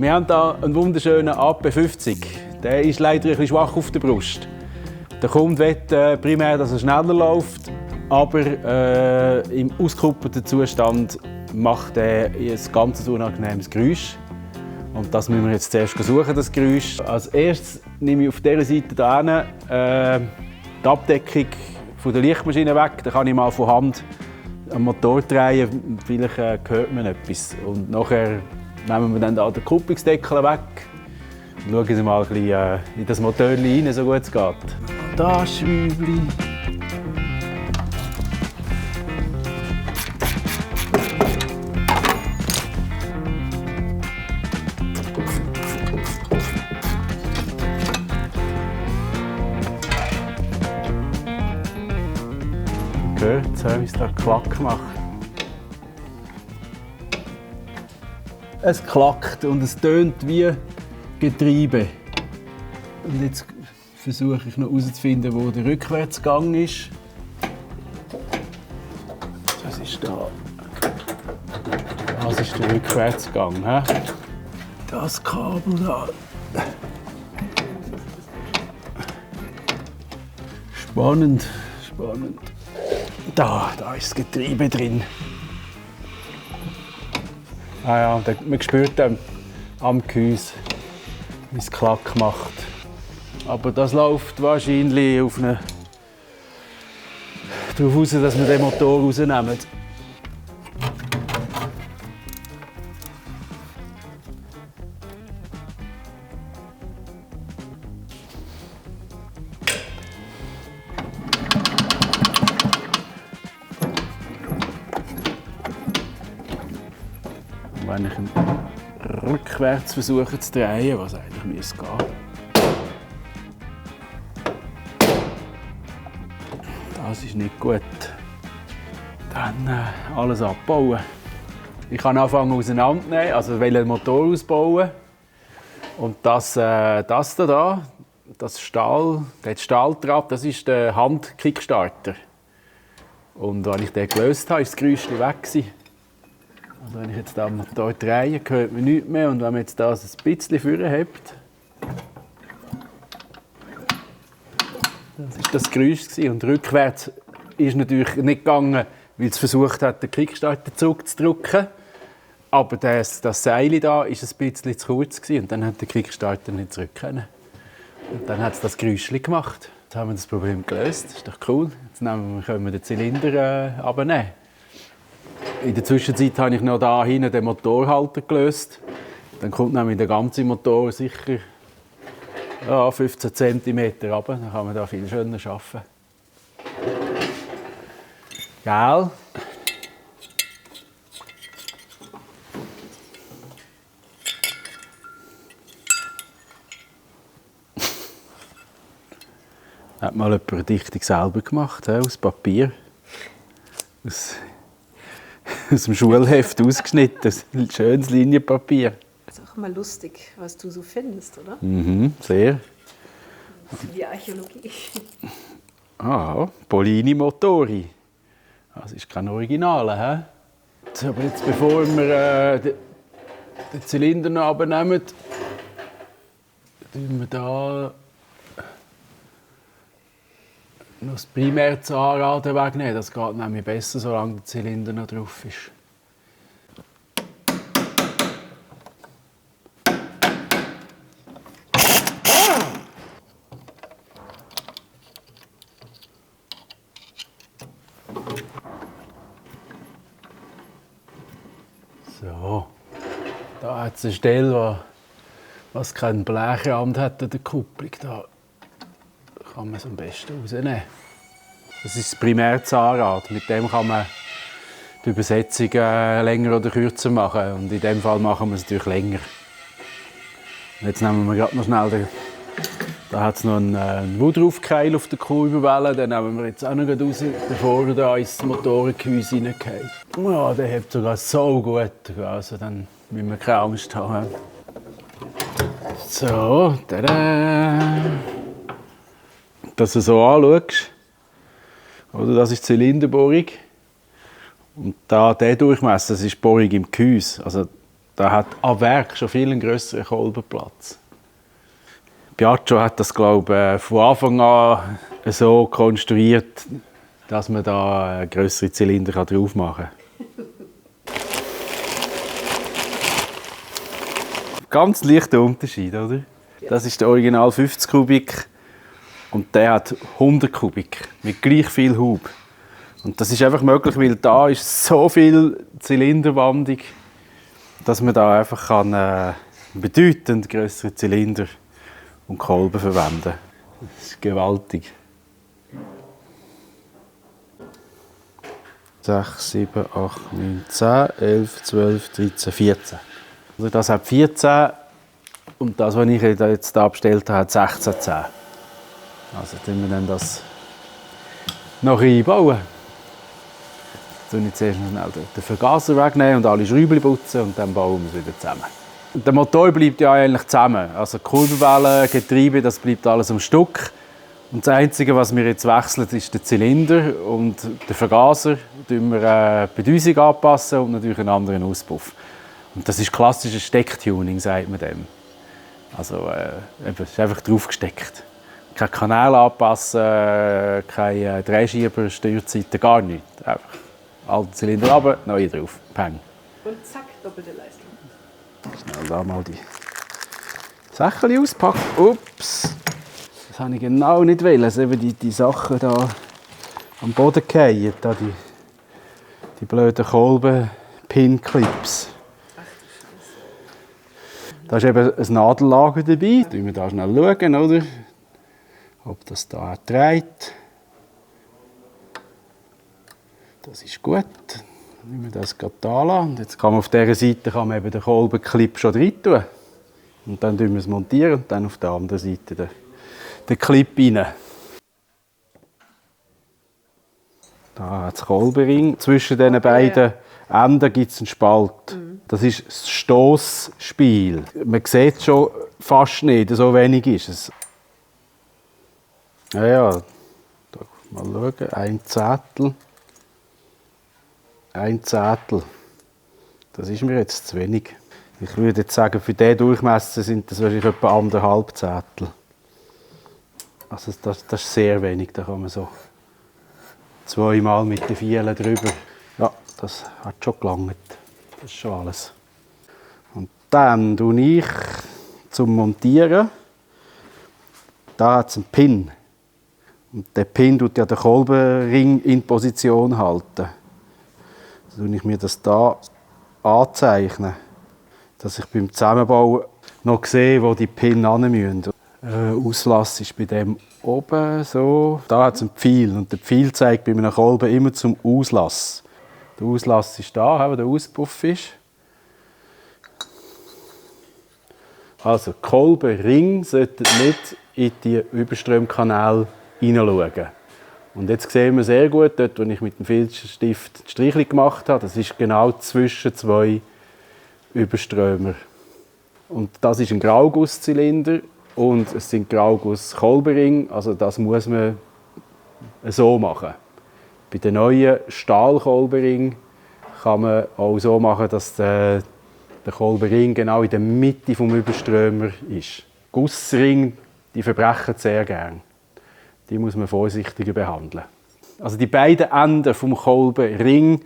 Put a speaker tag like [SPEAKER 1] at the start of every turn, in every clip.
[SPEAKER 1] Wir haben hier einen wunderschönen AP50. Der ist leider ein bisschen schwach auf der Brust. Der Kunde will primär, dass er schneller läuft, aber im ausgekupperten Zustand macht er ein ganz unangenehmes Geräusch. Und das müssen wir jetzt zuerst suchen, das Geräusch. Als erstes nehme ich auf dieser Seite hier die Abdeckung von der Lichtmaschine weg. Dann kann ich mal von Hand am Motor drehen, vielleicht hört man etwas. Und nachher nehmen wir dann da den Kupplungsdeckel weg und schauen Sie mal ein bisschen in das Motor rein, so gut es geht. Da Schwäubli. Gehört, wie es da Klack macht. Es klackt und es tönt wie Getriebe. Und jetzt versuche ich noch herauszufinden, wo der Rückwärtsgang ist. Das ist da. Das ist der Rückwärtsgang. He? Das Kabel da. Spannend, spannend. Da ist das Getriebe drin. Ah ja, man spürt dann am Gehäuse, wie es Klack macht. Aber das läuft wahrscheinlich darauf aus, dass wir den Motor rausnehmen. Wenn ich ihn rückwärts versuche zu drehen, was eigentlich müsste gehen. Das ist nicht gut. Dann alles abbauen. Ich kann anfangen auseinandernehmen, also den Motor ausbauen. Und das Stahltrab, das ist der Hand-Kickstarter. Und als ich den gelöst habe, ist das Geräusch weg. Also wenn ich jetzt den Motor drehe, hört man nichts mehr. Und wenn man jetzt das ein bisschen vorhebt, das war das Geräusch. Und rückwärts ist natürlich nicht gegangen, weil es versucht hat, den Kickstarter zurückzudrücken. Aber das Seil hier war ein bisschen zu kurz und dann hat der Kickstarter nicht zurück können. Und dann hat es das Geräusch gemacht. Jetzt haben wir das Problem gelöst. Das ist doch cool. Jetzt können wir den Zylinder abnehmen. In der Zwischenzeit habe ich noch da hinten den Motorhalter gelöst. Dann kommt nämlich der ganze Motor sicher 15 cm runter. Dann kann man da viel schöner arbeiten. Gell? Hat mal jemand eine Dichtung selber gemacht, aus Papier. Aus dem Schulheft ausgeschnitten, ein schönes Linienpapier.
[SPEAKER 2] Das ist auch mal lustig, was du so findest, oder?
[SPEAKER 1] Mhm, sehr.
[SPEAKER 2] Das ist wie Archäologie.
[SPEAKER 1] Ah, Polini Motori. Das ist kein Original, hä? Aber jetzt, bevor wir den Zylinder noch abnehmen, tun wir da noch das Primärzahnrad wegnehmen. Das geht nämlich besser, solange der Zylinder noch drauf ist. So, da hat es eine Stelle, was kein Blechrand hat an der Kupplung. Da kann man es am besten rausnehmen. Das ist das Primärzahnrad. Mit dem kann man die Übersetzung länger oder kürzer machen. Und in diesem Fall machen wir es natürlich länger. Und jetzt nehmen wir gerade noch schnell da hat es noch einen Woodruff-Keil auf der Kurbelwelle. Den nehmen wir jetzt auch noch raus, bevor er da ins Motorengehäuse hineingeht. Ja, der hebt sogar so gut. Also dann müssen wir keine Angst haben. So, tada! Dass du so anschaust. Oder, das ist die Zylinderbohrung. Und da, der Durchmesser, das ist die Bohrung im Gehäuse. Also Da hat am Werk schon viel einen grösseren Kolbenplatz. Piaggio hat das, glaube ich, von Anfang an so konstruiert, dass man da grössere Zylinder drauf machen kann. Ganz leichter Unterschied, oder? Das ist der Original 50 Kubik und der hat 100 Kubik mit gleich viel Hub. Und das ist einfach möglich, weil da ist so viel Zylinderwandung, dass man da einfach bedeutend grössere Zylinder und Kolben verwenden kann. Das ist gewaltig. 6, 7, 8, 9, 10, 11, 12, 13, 14. Also das hat 14 und das, was ich jetzt hier bestellt habe, hat 16, 10. Also können wir dann das noch einbauen. Jetzt ich zuerst noch schnell den Vergaser wegnehmen und alle Schrauben putzen und dann bauen wir es wieder zusammen. Der Motor bleibt ja eigentlich zusammen. Also Kurbelwelle, Getriebe, das bleibt alles am Stück. Und das Einzige, was wir jetzt wechseln, ist der Zylinder und der Vergaser. Den wir die Bedüsung anpassen und natürlich einen anderen Auspuff. Und das ist klassisches Stecktuning, sagt man dem. Also es ist einfach draufgesteckt. Kein Kanal anpassen, keine Drehschieber, Steuerzeiten, gar nichts. Einfach alten Zylinder runter, neue drauf. Peng.
[SPEAKER 2] Und zack, doppelte Leistung.
[SPEAKER 1] Schnell da mal die Sachen auspacken. Ups! Das wollte ich genau nicht wollen, dass eben die Sachen da am Boden fallen. Da die blöden Kolben-Pin-Clips. Da ist eben ein Nadellager dabei. Schauen wir da schnell schauen, oder? Ob das da dreht. Das ist gut. Nehmen wir das gerade da an. Und jetzt kann man auf dieser Seite eben den Kolbenclip schon rein tun. Und dann montieren wir es montieren und dann auf der anderen Seite den Clip rein. Da hat es Kolbenring. Zwischen diesen beiden Enden gibt es einen Spalt. Das ist das Stossspiel. Man sieht es schon fast nicht, so wenig ist es. Ja, da mal schauen. Ein Zehntel. Ein Zehntel. Das ist mir jetzt zu wenig. Ich würde jetzt sagen, für diesen Durchmesser sind das wahrscheinlich etwa 1,5 Zehntel. Also das ist sehr wenig. Da kann man so zweimal mit den Vielen drüber. Ja, das hat schon gelangt. Das ist schon alles. Und dann tue ich zum Montieren. Da hat es einen Pin. Und der Pin tut ja den Kolbenring in Position halten. Dann tue ich mir das hier anzeichnen, dass ich beim Zusammenbauen noch sehe, wo die Pin hin müssen. Auslass ist bei dem oben so. Da hat es einen Pfeil und der Pfeil zeigt bei einem Kolben immer zum Auslass. Der Auslass ist da, wo der Auspuff ist. Also Kolbenring sollten nicht in die Überströmkanäle hineinschauen. Und jetzt sehen wir sehr gut, dort, wo ich mit dem Filzstift die Strichel gemacht habe, das ist genau zwischen zwei Überströmer. Und das ist ein Graugusszylinder und es sind Grauguss-Kolbenringe, also das muss man so machen. Bei den neuen Stahlkolbenringen kann man auch so machen, dass der Kolbenring genau in der Mitte des Überströmer ist. Gussringe, die verbrechen sehr gern. Die muss man vorsichtiger behandeln. Also die beiden Enden des Kolbenring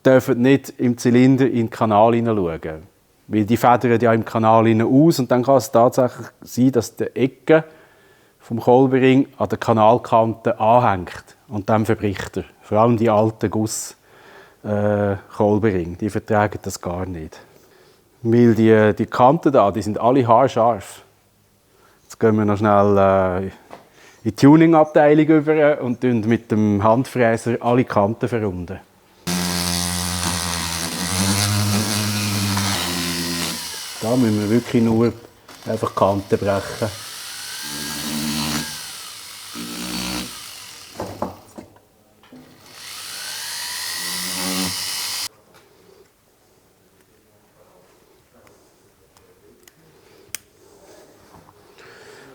[SPEAKER 1] dürfen nicht im Zylinder in den Kanal hineinschauen. Weil die federn ja im Kanal aus und dann kann es tatsächlich sein, dass die Ecke vom Kolbenring an der Kanalkante anhängt und dann verbricht er. Vor allem die alten Guss-Kolbenringe, die vertragen das gar nicht. Weil die Kanten da, die sind alle haarscharf. Jetzt gehen wir noch schnell in die Tuning-Abteilung über und mit dem Handfräser alle Kanten verrunden. Da müssen wir wirklich nur einfach Kanten brechen.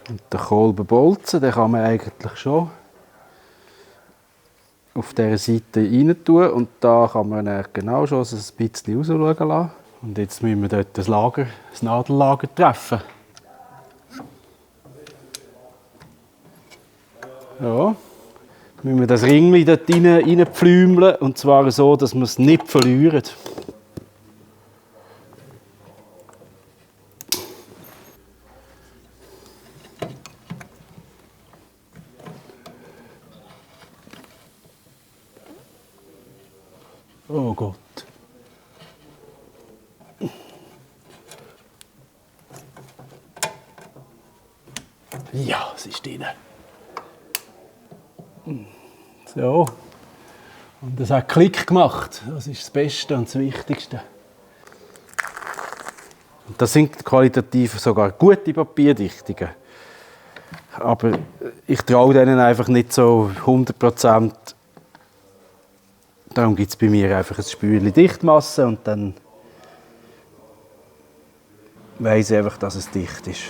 [SPEAKER 1] Und den Kolbenbolzen, den kann man eigentlich schon auf dieser Seite rein tun. Und da kann man genau schon ein bisschen rausschauen lassen. Und jetzt müssen wir dort das Nadellager treffen. Ja. Müssen wir das Ringli dort reinpflümeln, und zwar so, dass wir es nicht verlieren. Oh Gott. Ja, es ist drin. So. Und das hat Klick gemacht. Das ist das Beste und das Wichtigste. Und das sind qualitativ sogar gute Papierdichtungen. Aber ich traue denen einfach nicht so 100%. Darum gibt es bei mir einfach ein Spülchen Dichtmasse und dann weiss ich einfach, dass es dicht ist.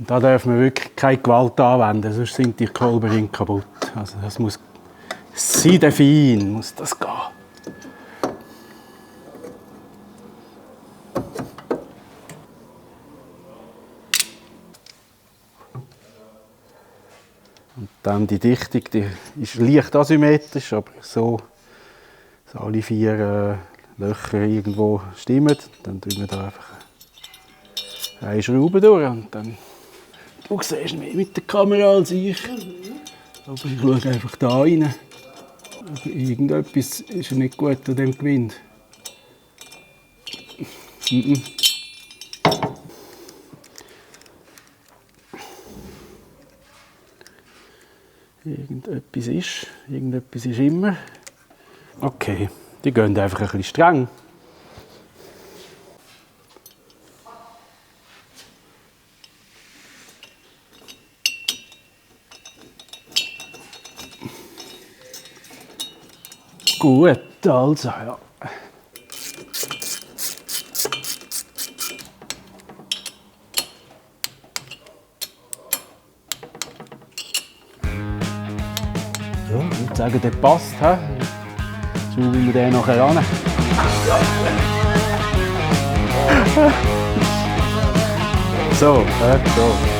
[SPEAKER 1] Und da darf man wirklich keine Gewalt anwenden, sonst sind die Kolbenringe kaputt. Also das muss seidefein muss das gehen. Und dann die Dichtung, die ist leicht asymmetrisch, aber so, dass alle 4 Löcher irgendwo stimmen. Dann tun wir da einfach eine Schraube durch und dann... Du siehst mehr mit der Kamera als ich. Aber ich schaue einfach da rein. Aber irgendetwas ist nicht gut an dem Gewind. Irgendetwas ist immer. Okay, die gehen einfach ein bisschen streng. Gut, also, ja. So, ich würde sagen, der passt. Schauen wir den nachher an. So, so.